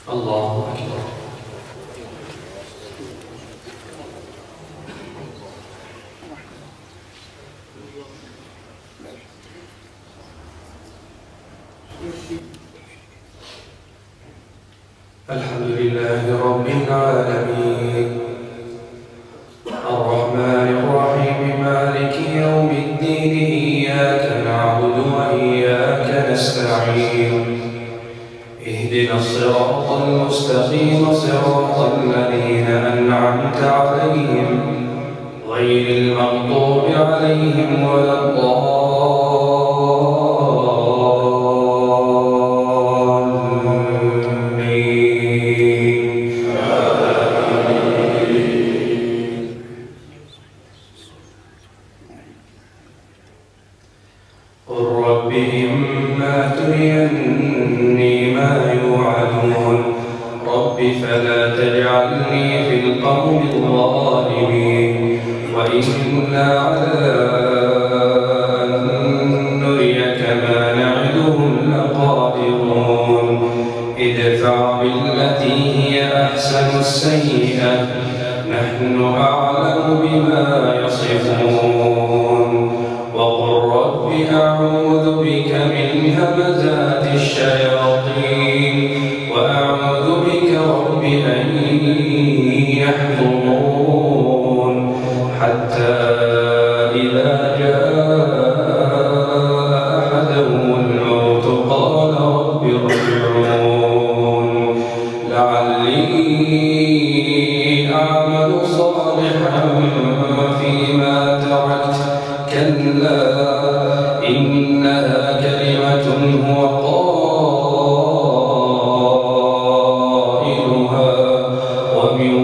الله أكبر. الحمد لله رب العالمين الرحمن الرحيم مالك يوم الدين إياك نعبد وإياك نستعين اهدنا الصراط المستقيم صراط الذين أنعمت عليهم غير المغضوب عليهم ولا الضالين. قل رب إما تريني ما يوعدون رب فلا تجعلني في القوم الظالمين وإنا على أن نريك ما نعدهم لقادرون ادفع بالتي هي أحسن السيئة نحن أعلم بما يصفون وقل رب أعوذ بك من همزات الشياطين وأعوذ بك رب أن يحضرون حتى إذا جاء أحدهم الموت قال رب ارجعون لعلي أعمل صالحا فيما تركت كلا إنها كلمة هو قائلها ومن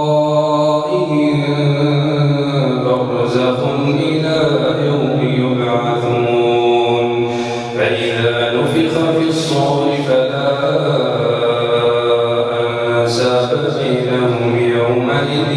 ورائهم برزخ إلى يوم يبعثون فإذا نفخ في الصور فلا أنساب بينهم يومئذ